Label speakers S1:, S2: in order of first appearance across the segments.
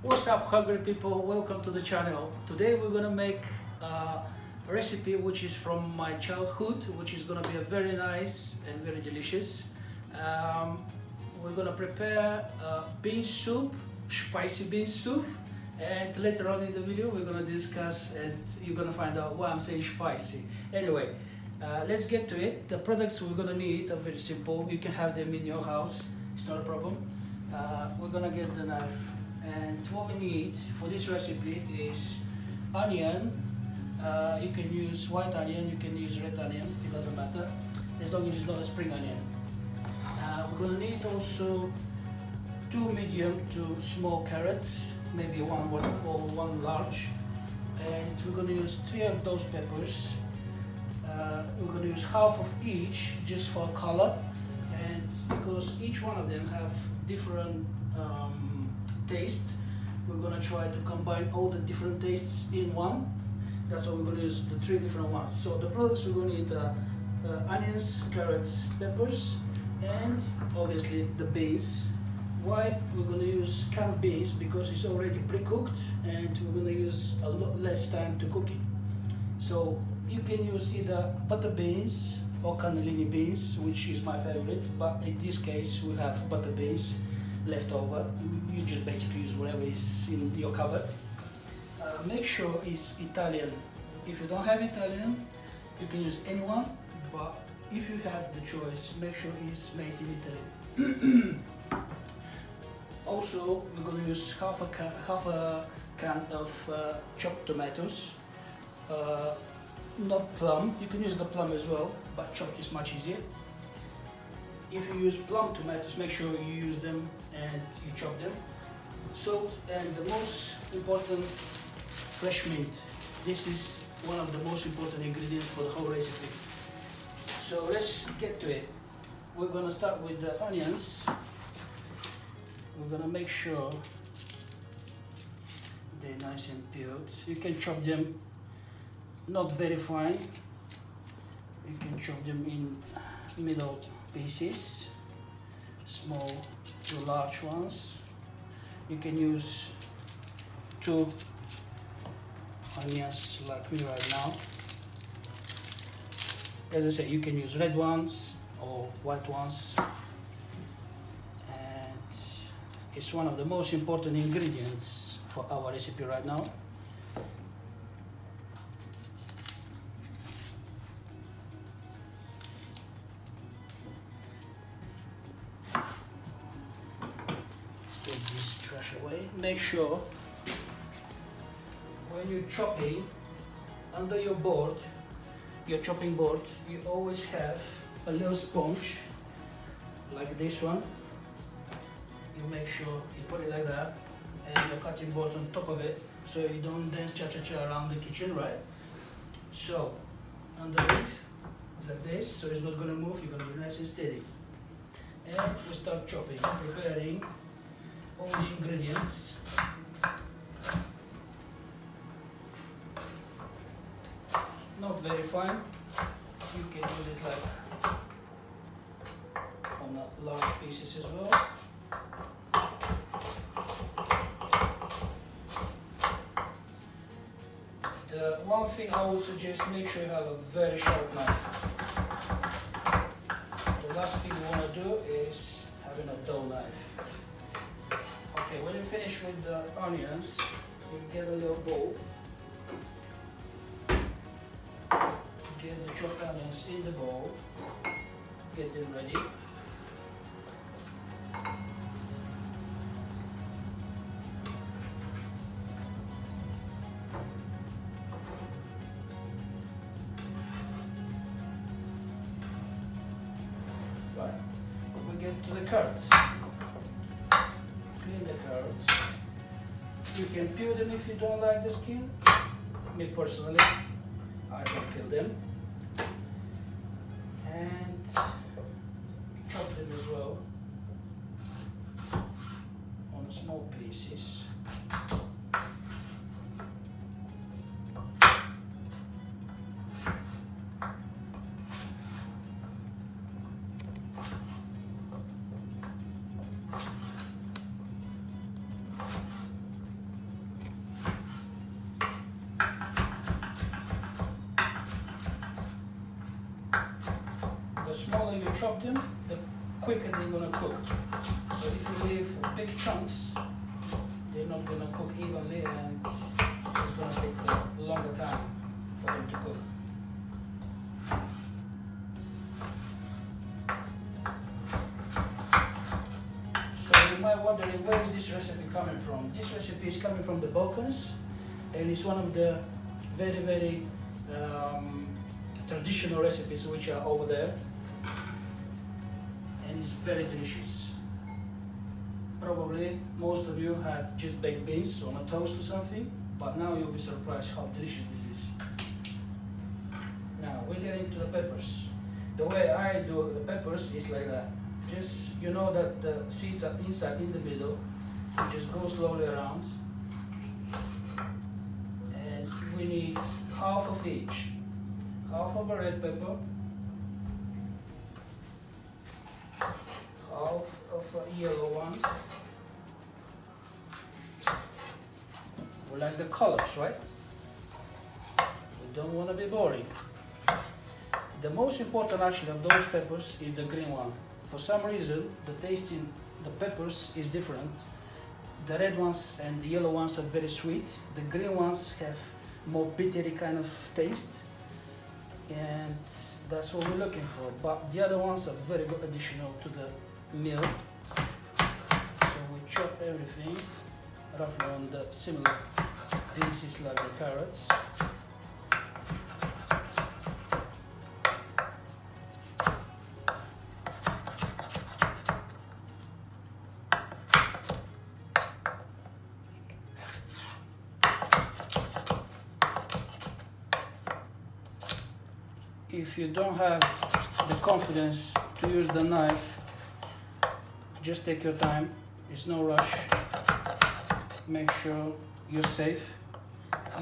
S1: What's up, hungry people? Welcome to the channel. Today we're gonna make a recipe which is from my childhood, which is gonna be a very nice and very delicious. We're gonna prepare bean soup, spicy bean soup, and later on in the video we're gonna discuss and you're gonna find out why I'm saying spicy. Anyway, let's get to it. The products we're gonna need are very simple. You can have them in your house, it's not a problem. We're gonna get the knife, and what we need for this recipe is onion. You can use white onion, you can use red onion, it doesn't matter, as long as it's not a spring onion. We're gonna need also 2 medium to small carrots, maybe one large, and we're gonna use 3 of those peppers. We're gonna use half of each just for color, and because each one of them have different taste, we're gonna try to combine all the different tastes in one. That's why we're gonna use the 3 different ones. So the products we're gonna need onions, carrots, peppers, and obviously the beans. Why we're gonna use canned beans? Because it's already pre-cooked and we're gonna use a lot less time to cook it. So you can use either butter beans or cannellini beans, which is my favorite, but in this case we have butter beans left over. You just basically use whatever is in your cupboard. Make sure it's Italian. If you don't have Italian, you can use anyone, but if you have the choice, make sure it's made in Italy. Also, we're going to use half a can of chopped tomatoes. Not plum, you can use the plum as well, but chopped is much easier. If you use plum tomatoes, make sure you use them and you chop them. Salt, and the most important, fresh mint. This is one of the most important ingredients for the whole recipe. So let's get to it. We're gonna start with the onions. We're gonna make sure they're nice and peeled. You can chop them not very fine. You can chop them in middle pieces, small to large ones. You can use 2 onions like me right now. As I said, you can use red ones or white ones, and it's one of the most important ingredients for our recipe right now. Get this trash away. Make sure when you're chopping, under your board, your chopping board, you always have a little sponge like this one. You make sure you put it like that, and your cutting board on top of it, so you don't dance cha-cha-cha around the kitchen, right? So underneath like this, so it's not going to move, you're going to be nice and steady. And we start chopping, preparing all the ingredients. Not very fine, you can use it like on large pieces as well. The one thing I would suggest, make sure you have a very sharp knife. The last thing you want to do is having a dull knife. Okay, when you finish with the onions, you get a little bowl. Get the chopped onions in the bowl, get them ready. Right, we get to the carrots. Clean the carrots. You can peel them if you don't like the skin. Me personally, I don't peel them. And chop them as well on small pieces. chop them, the quicker they're gonna cook. So if you leave big chunks, they're not gonna cook evenly, and it's gonna take a longer time for them to cook. So you might wondering, where is this recipe coming from? This recipe is coming from the Balkans, and it's one of the very traditional recipes which are over there, and it's very delicious. Probably most of you had just baked beans on a toast or something, but now you'll be surprised how delicious this is. Now we get into the peppers. The way I do the peppers is like that. Just, you know that the seeds are inside in the middle. You just go slowly around, and we need half of each. Half of a red pepper, half of a yellow one. We like the colors, right? We don't want to be boring. The most important actually of those peppers is the green one. For some reason, the taste in the peppers is different. The red ones and the yellow ones are very sweet. The green ones have more bittery kind of taste, and that's what we're looking for. But the other ones are very good additional to the meal. So we chop everything roughly on the similar pieces like the carrots. If you don't have the confidence to use the knife, just take your time. It's no rush. Make sure you're safe.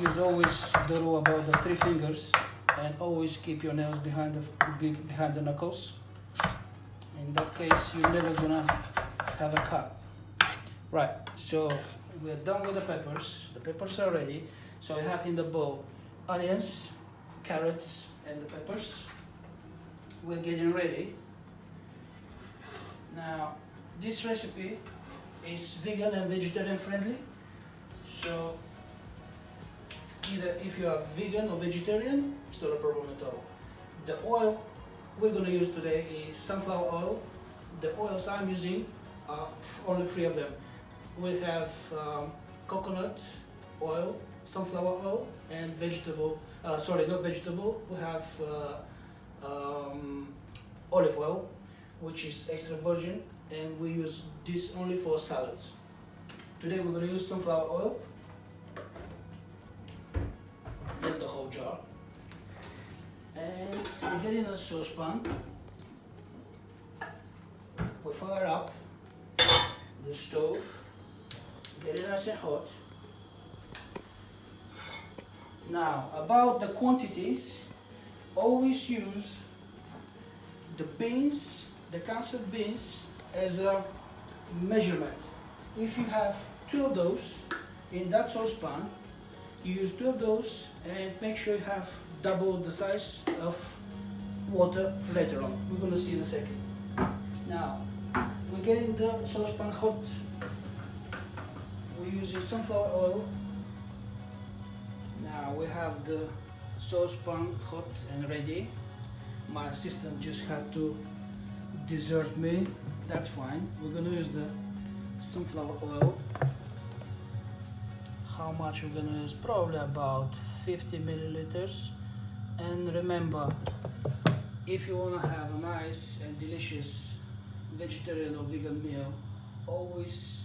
S1: Use always the rule about the 3 fingers, and always keep your nails behind the knuckles. In that case, you're never gonna have a cut. Right, so we're done with the peppers. The peppers are ready. So I have in the bowl onions, carrots, and the peppers. We're getting ready. Now, this recipe is vegan and vegetarian friendly. So, either if you are vegan or vegetarian, it's not a problem at all. The oil we're going to use today is sunflower oil. The oils I'm using are only 3 of them. We have coconut oil, sunflower oil, and vegetable. Sorry, not vegetable. We have olive oil, which is extra virgin, and we use this only for salads. Today we're going to use sunflower oil. Get the whole jar. And we get in a saucepan. We fire up the stove. Get it nice and hot. Now, about the quantities, always use the beans, the cans of beans, as a measurement. If you have 2 of those in that saucepan, you use 2 of those, and make sure you have double the size of water later on. We're going to see in a second. Now, we're getting the saucepan hot. We're using sunflower oil. Now we have the saucepan hot and ready. My assistant just had to desert me. That's fine. We're going to use the sunflower oil. How much we're going to use? Probably about 50 milliliters. And remember, if you want to have a nice and delicious vegetarian or vegan meal, always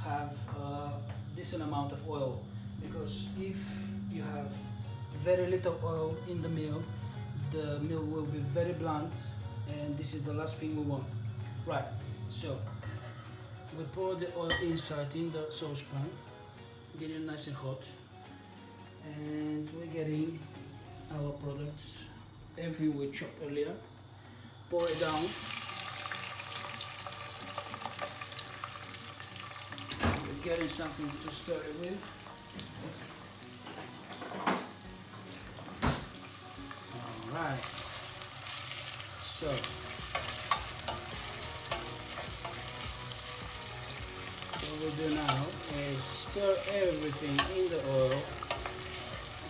S1: have a decent amount of oil, because if you have very little oil in the meal will be very blunt, and this is the last thing we want. Right, so we pour the oil inside in the saucepan, getting it nice and hot, and we're getting our products, everything we chopped earlier. Pour it down. We're getting something to stir it with. Alright, so we do now is stir everything in the oil,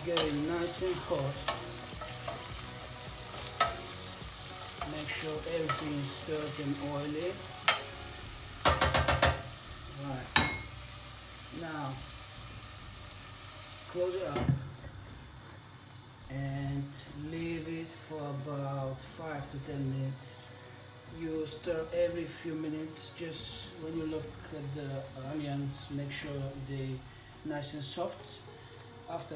S1: get it nice and hot. Make sure everything is stirred and oily. Right. Now close it up and leave it for about 5 to 10 minutes. You stir every few minutes. Just when you look at the onions, make sure they're nice and soft. After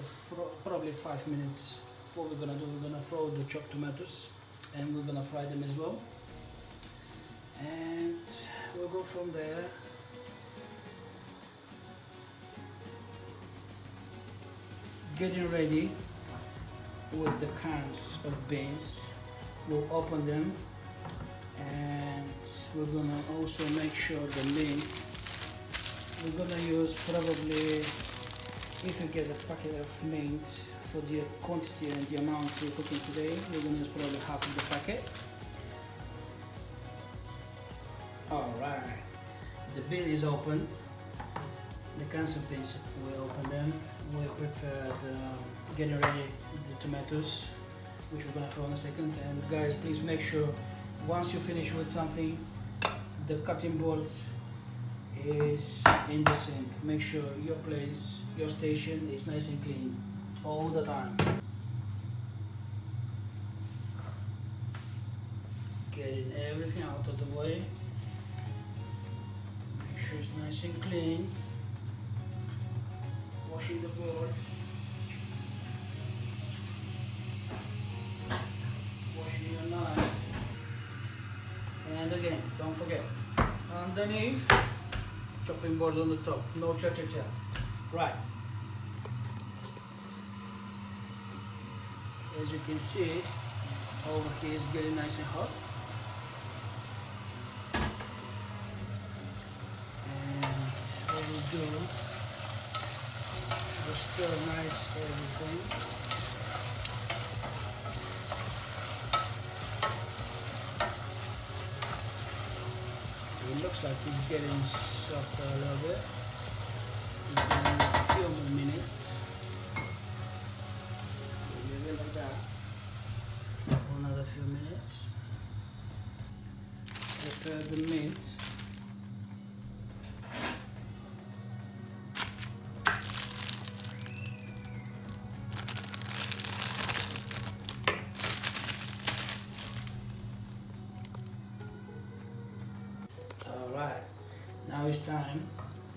S1: probably 5 minutes, what we're gonna do, we're gonna throw the chopped tomatoes and we're gonna fry them as well, and we'll go from there. Getting ready with the cans of beans. We'll open them and we're gonna also make sure the mint, we're gonna use probably, if you get a packet of mint for the quantity and the amount we're cooking today, we're gonna use probably half of the packet. Alright, the bean is open, the cans of beans, we open them, we prepare getting ready the tomatoes, which we're gonna throw in a second. And guys, please make sure once you finish with something, the cutting board is in the sink. Make sure your place, your station is nice and clean all the time. Getting everything out of the way. Make sure it's nice and clean. Washing the board. Washing your knife. And again, don't forget, underneath, chopping board on the top, no cha-cha-cha. Right. As you can see, over here is getting nice and hot. And what we do, we stir nice everything. It looks like it's getting softer a little bit. It's been a few more minutes. Leave it like that for another few minutes. Prepare the mint. Alright, now it's time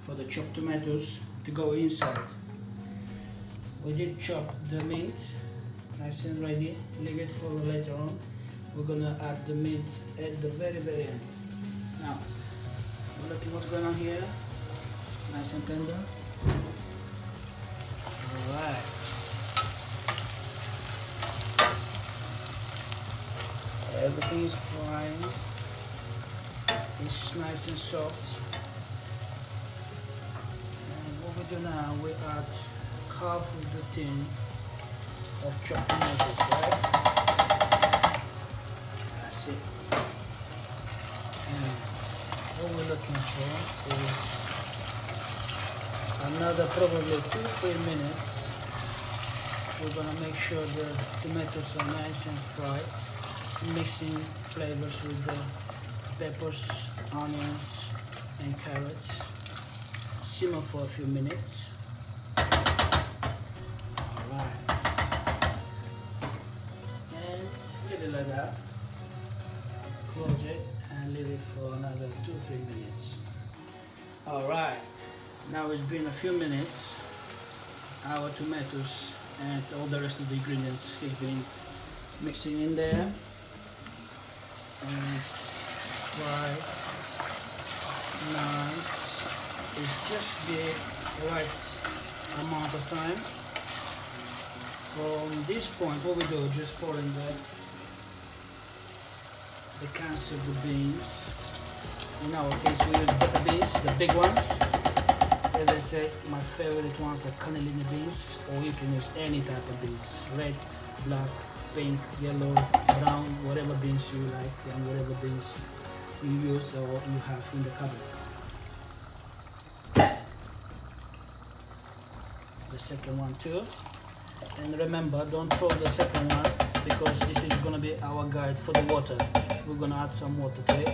S1: for the chopped tomatoes to go inside. We did chop the mint, nice and ready, leave it for later on. We're gonna add the mint at the very end. Now, look at what's going on here, nice and tender. Alright. Everything is frying. It's nice and soft. And what we do now, we add half of the tin of chopped tomatoes, right? That's it. And what we're looking for is another probably 2-3 minutes. We're gonna make sure the tomatoes are nice and fried, mixing flavors with the peppers, onions and carrots. Simmer for a few minutes. Alright. And leave it like that. Close it and leave it for another 2-3 minutes. Alright. Now it's been a few minutes. Our tomatoes and all the rest of the ingredients has been mixing in there. And fry nice. It's just the right amount of time. From this point, what we do, just pour in the cans of the beans. In our case, we use butter beans, the big ones. As I said, my favorite ones are cannellini beans, or you can use any type of beans: red, black, pink, yellow, brown, whatever beans you like and whatever beans you use or you have in the cupboard. the second one too. And remember, don't throw the second one because this is gonna be our guide for the water. We're gonna add some water to it.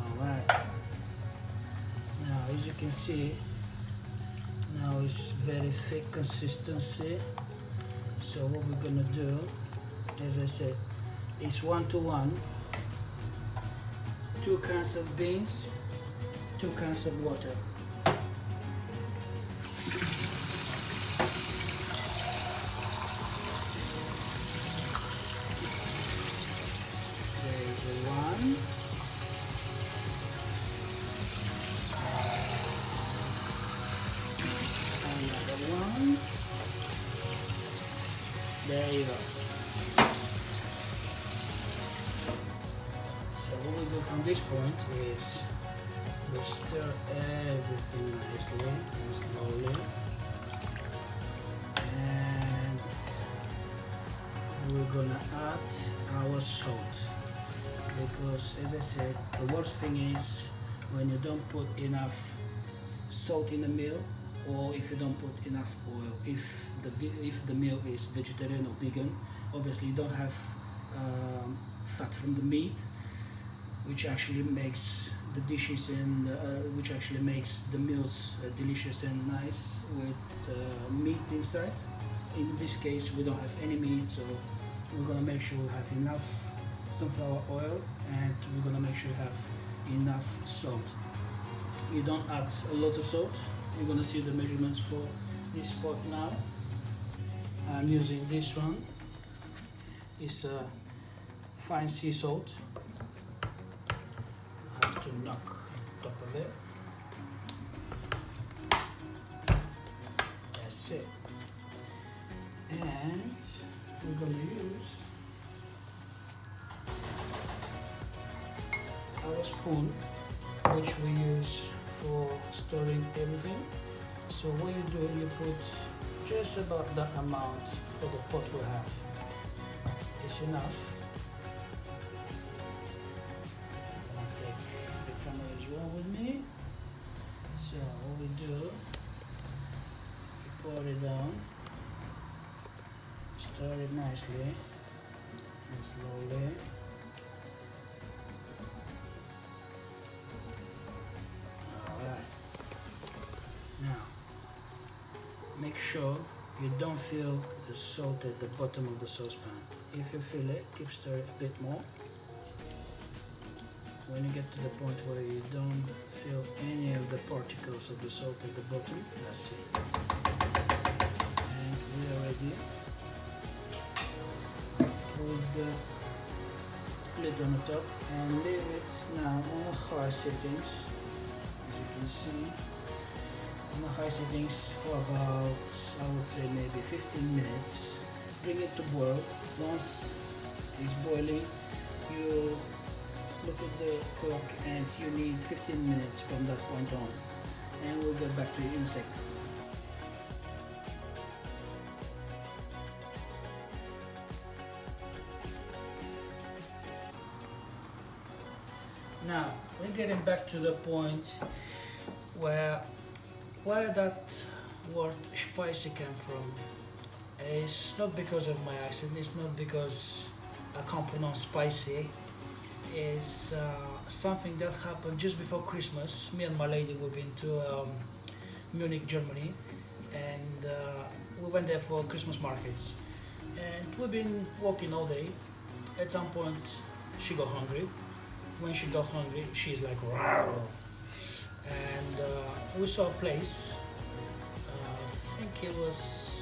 S1: Alright. Now as you can see, now it's very thick consistency. So what we're gonna do, as I said, is 1-to-1. 2 cans of beans, 2 cans of water. There is a 1. Another 1. There you go. So what we do from this point is we stir everything nicely and slowly, and we're gonna add our salt, because as I said, the worst thing is when you don't put enough salt in the meal, or if you don't put enough oil. If the meal is vegetarian or vegan, obviously you don't have fat from the meat, which actually makes the dishes and which actually makes the meals delicious and nice with meat inside. In this case, we don't have any meat, so we're gonna make sure we have enough sunflower oil, and we're gonna make sure we have enough salt. You don't add a lot of salt. You're gonna see the measurements for this pot now. I'm using this one. It's a fine sea salt. I have to knock the top of it. That's it. And we're gonna use our spoon, which we use for storing everything. So what you do, you put just about that amount for the pot we have. It's enough. I'm gonna take the camera as well with me. So what we do, we pour it down, stir it nicely and slowly. Now, make sure you don't feel the salt at the bottom of the saucepan. If you feel it, keep stirring a bit more. When you get to the point where you don't feel any of the particles of the salt at the bottom, that's it. And we are ready. Put the lid on the top and leave it now on the high settings, as you can see. On the high settings for about, I would say, maybe 15 minutes. Bring it to boil. Once it's boiling, you look at the clock and you need 15 minutes from that point on. And we'll get back to you in a second. Now, we're getting back to the point where that word spicy came from. It's not because of my accent, it's not because I can't pronounce spicy. It's something that happened just before Christmas. Me and my lady, we've been to Munich, Germany, and we went there for Christmas markets. And we've been walking all day. At some point, she got hungry. When she got hungry, she's like, "Rawr." And we saw a place, I think it was,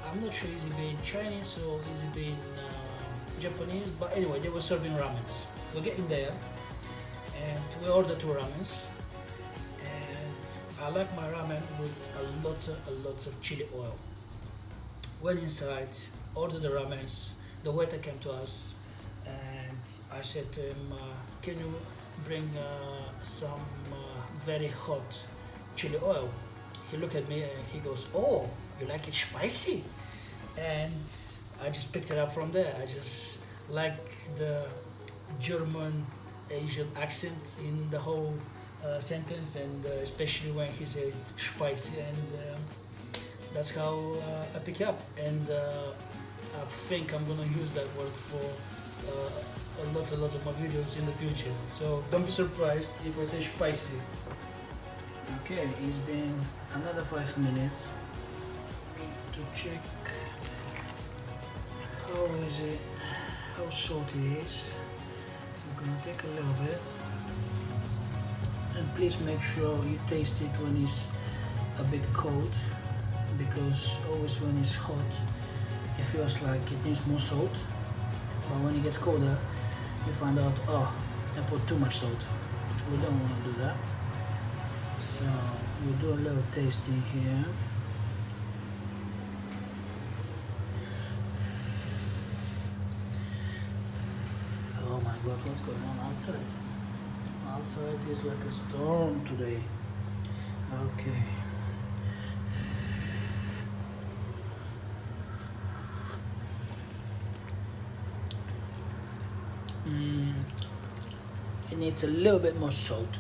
S1: I'm not sure is it being Chinese or is it being Japanese, but anyway, they were serving ramens. We're getting there and we ordered 2 ramens, and I like my ramen with a lots of chili oil. Went inside, ordered the ramens, the waiter came to us and I said to him, can you bring some very hot chili oil? He looked at me and he goes, "Oh, you like it spicy?" And I just picked it up from there. I just like the German Asian accent in the whole sentence, and especially when he said spicy, and that's how I pick it up. And I think I'm gonna use that word for a lot of my videos in the future. So don't be surprised if I say spicy. Okay, it's been another 5 minutes. To check how is it, how salty it is. I'm gonna take a little bit, and please make sure you taste it when it's a bit cold, because always when it's hot it feels like it needs more salt, but when it gets colder you find out, oh, I put too much salt. We don't want to do that, so we'll do a little tasting here. Oh my god, what's going on outside? Outside is like a storm today. Okay. It needs a little bit more salt.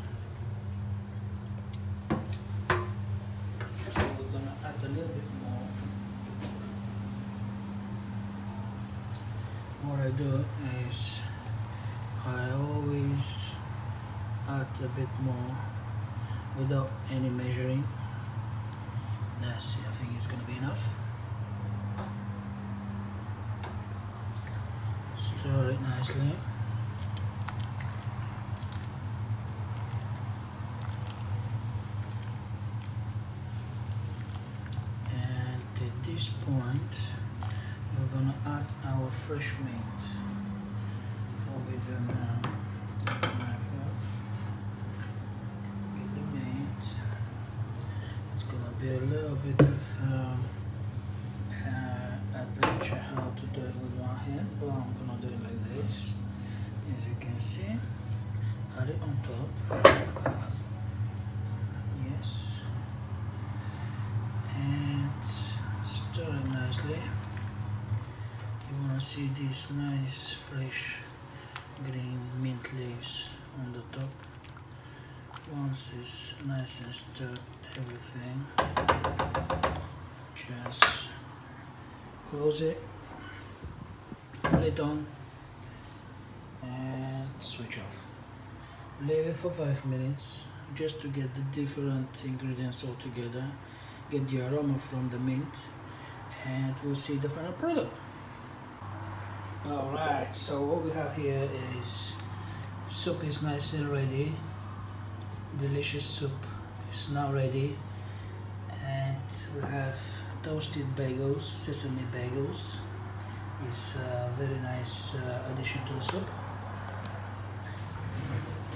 S1: So we're gonna add a little bit more. What I do is I always add a bit more without any measuring. Let's see, I think it's gonna be enough. Stir it nicely. And at this point, we're gonna add our fresh meat. What we do now, get the meat. It's gonna be a little bit of adventure how to do it with one hand, but I'm gonna do it like this. As you can see, add it on top. Yes. And stir it nicely. You wanna see these nice fresh green mint leaves on the top. Once it's nice and stirred everything, just close it, lid on, and switch off. Leave it for 5 minutes just to get the different ingredients all together, get the aroma from the mint, and we'll see the final product. Alright, so what we have here is soup is nice and ready. Delicious soup is now ready, and we have toasted bagels, sesame bagels. It's a very nice addition to the soup.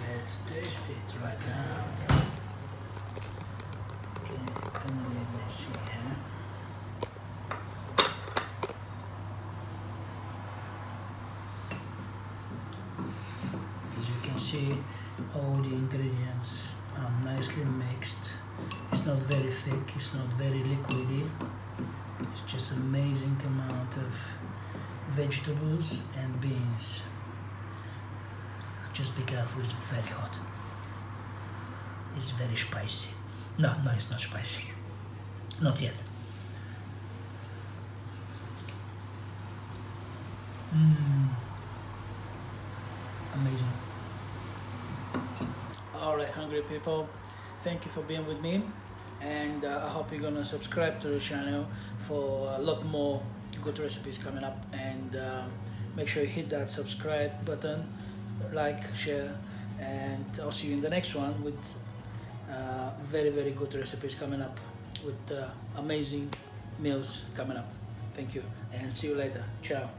S1: Let's taste it right now. Okay, gonna leave this here. As you can see, all the ingredients are nicely mixed. It's not very thick, it's not very liquidy. It's just amazing amount of vegetables and beans. Just be careful, it's very hot. It's very spicy. No, it's not spicy. Not yet. Amazing. Alright, hungry people, thank you for being with me, and I hope you're gonna subscribe to the channel for a lot more good recipes coming up, and make sure you hit that subscribe button, like, share, and I'll see you in the next one with very good recipes coming up, with amazing meals coming up. Thank you, and see you later. Ciao.